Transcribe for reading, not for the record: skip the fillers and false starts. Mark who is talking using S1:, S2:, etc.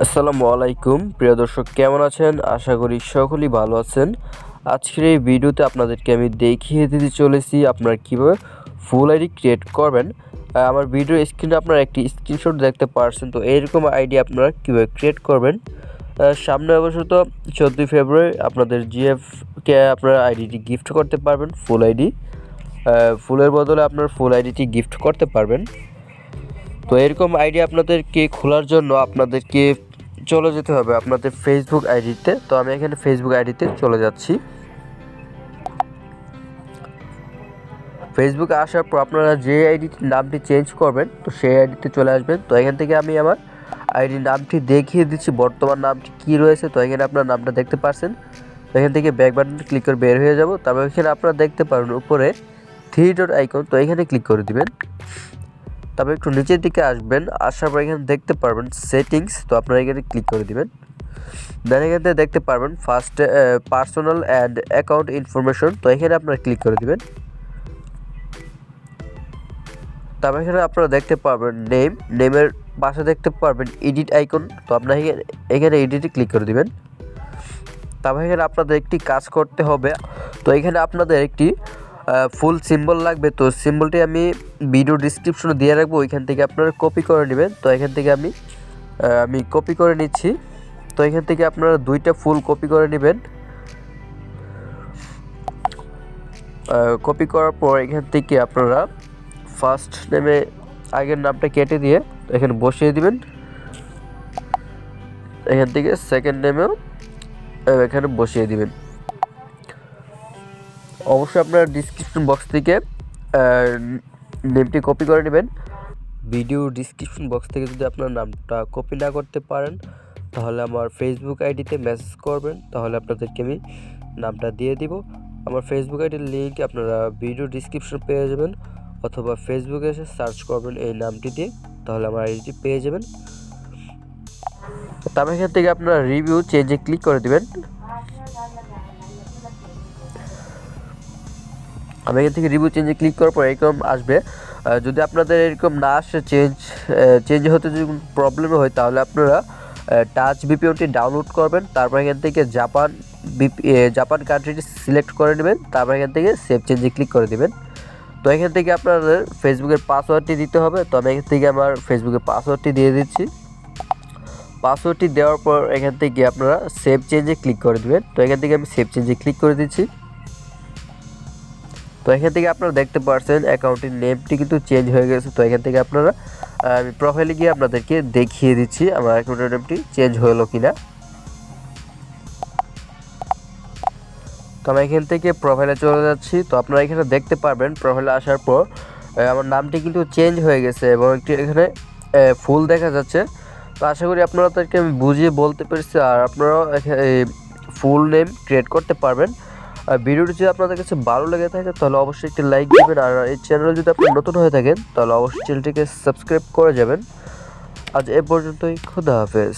S1: আসসালামু আলাইকুম প্রিয় দর্শক, কেমন আছেন? আশা করি সকলেই ভালো আছেন। আজকের এই ভিডিওতে আপনাদেরকে আমি দেখিয়ে দিতে চলেছি আপনারা কীভাবে ফুল আইডি ক্রিয়েট করবেন। আমার ভিডিও স্ক্রিনে আপনারা একটি স্ক্রিনশট দেখতে পারছেন। তো এইরকম আইডি আপনারা কীভাবে ক্রিয়েট করবেন। সামনে অবশ্য 14 ফেব্রুয়ারি আপনাদের জিএফকে আপনারা আইডিটি গিফট করতে পারবেন। ফুল আইডি ফুলের বদলে আপনার ফুল আইডিটি গিফট করতে পারবেন। তো এরকম আইডি আপনাদেরকে খোলার জন্য আপনাদেরকে চলে যেতে হবে আপনাদের ফেসবুক আইডিতে। তো আমি এখানে ফেসবুক আইডিতে চলে যাচ্ছি। ফেসবুকে আসার পর আপনারা যে আইডিটির নামটি চেঞ্জ করবেন তো সেই আইডিতে চলে আসবেন। তো এখান থেকে আমি আমার আইডির নামটি দেখিয়ে দিচ্ছি, বর্তমান নামটি কী রয়েছে। তো এখানে আপনার নামটা দেখতে পাচ্ছেন। তো এখান থেকে ব্যাক বাটনে ক্লিক করে বের হয়ে যাব। তারপর এখানে আপনারা দেখতে পারবেন উপরে 3 ডট আইকন, তো এখানে ক্লিক করে দিবেন। তারপর একটু নিচের দিকে আসবেন, আসার পর এখানে দেখতে পারবেন সেটিংস, তো আপনারা এখানে ক্লিক করে দিবেন। দেন এখান থেকে দেখতে পারবেন first personal and account information, তো এখানে আপনারা ক্লিক করে দিবেন। তারপর এখানে আপনারা দেখতে পারবেন নেমের পাশে দেখতে পারবেন এডিট আইকন, তো আপনারা এখানে এডিটে ক্লিক করে দিবেন। তারপর এখানে আপনাদের একটি কাজ করতে হবে। তো এখানে আপনাদের একটি ফুল সিম্বল লাগবে। তো সিম্বলটি আমি ভিডিও ডিসক্রিপশনে দিয়ে রাখবো, ওইখান থেকে আপনারা কপি করে নেবেন। তো এখান থেকে আমি কপি করে নিচ্ছি। তো এখান থেকে আপনারা 2টা ফুল কপি করে নেবেন। কপি করার পর এখান থেকে আপনারা ফার্স্ট নেমে আগের নামটা কেটে দিয়ে এখানে বসিয়ে দিবেন। এখান থেকে সেকেন্ড নেমেও এখানে বসিয়ে দিবেন। অবশ্যই আপনারা ডিসক্রিপশন বক্স থেকে নেমটি কপি করে নেবেন। ভিডিও ডিসক্রিপশন বক্স থেকে যদি আপনার নামটা কপি না করতে পারেন তাহলে আমার ফেসবুক আইডিতে মেসেজ করবেন, তাহলে আপনাদেরকে আমি নামটা দিয়ে দিব। আমার ফেসবুক আইডির লিঙ্ক আপনারা ভিডিও ডিসক্রিপশন পেয়ে যাবেন, অথবা ফেসবুকে এসে সার্চ করবেন এই নামটি দিয়ে, তাহলে আমার আইডিটি পেয়ে যাবেন। তারপর এখান থেকে আপনারা রিভিউ চেঞ্জে ক্লিক করে দেবেন। আমি এখান থেকে রিভিউ চেঞ্জে ক্লিক করার পর এরকম আসবে। যদি আপনাদের এরকম না আসে চেঞ্জ হতে যদি প্রবলেম হয় তাহলে আপনারা টাচ ভিপিএনটি ডাউনলোড করবেন। তারপর এখান থেকে জাপান কান্ট্রিটি সিলেক্ট করে নেবেন। তারপর এখান থেকে সেভ চেঞ্জে ক্লিক করে দেবেন। তো এখান থেকে আপনাদের ফেসবুকের পাসওয়ার্ডটি দিতে হবে। তো আমি এখান থেকে আমার ফেসবুকের পাসওয়ার্ডটি দিয়ে দিচ্ছি। পাসওয়ার্ডটি দেওয়ার পর এখান থেকে আপনারা সেভ চেঞ্জে ক্লিক করে দেবেন। তো এখান থেকে আমি সেভ চেঞ্জে ক্লিক করে দিচ্ছি। তো এখান থেকে আপনারা দেখতে পাচ্ছেন অ্যাকাউন্টের নেমটি কিন্তু চেঞ্জ হয়ে গেছে। তো এখান থেকে আপনারা আমি প্রোফাইলে গিয়ে আপনাদেরকে দেখিয়ে দিচ্ছি আমার অ্যাকাউন্টের নেমটি চেঞ্জ হলো কিনা। তো আমি এখান থেকে প্রোফাইলে চলে যাচ্ছি। তো আপনারা এখানে দেখতে পারবেন প্রোফাইলে আসার পর আমার নামটি কিন্তু চেঞ্জ হয়ে গেছে এবং একটি এখানে ফুল দেখা যাচ্ছে। তো আশা করি আপনাদেরকে আমি বুঝিয়ে বলতে পেরেছি, আর আপনারাও ফুল নেম ক্রিয়েট করতে পারবেন। ভিডিওটি যদি আপনাদের কাছে ভালো লেগে থাকে তাহলে অবশ্যই একটি লাইক দিবেন, আর এই চ্যানেলে যদি আপনি নতুন হয়ে থাকেন তাহলে অবশ্যই চ্যানেলটিকে সাবস্ক্রাইব করে যাবেন। আজ এ পর্যন্তই, খোদা হাফেজ।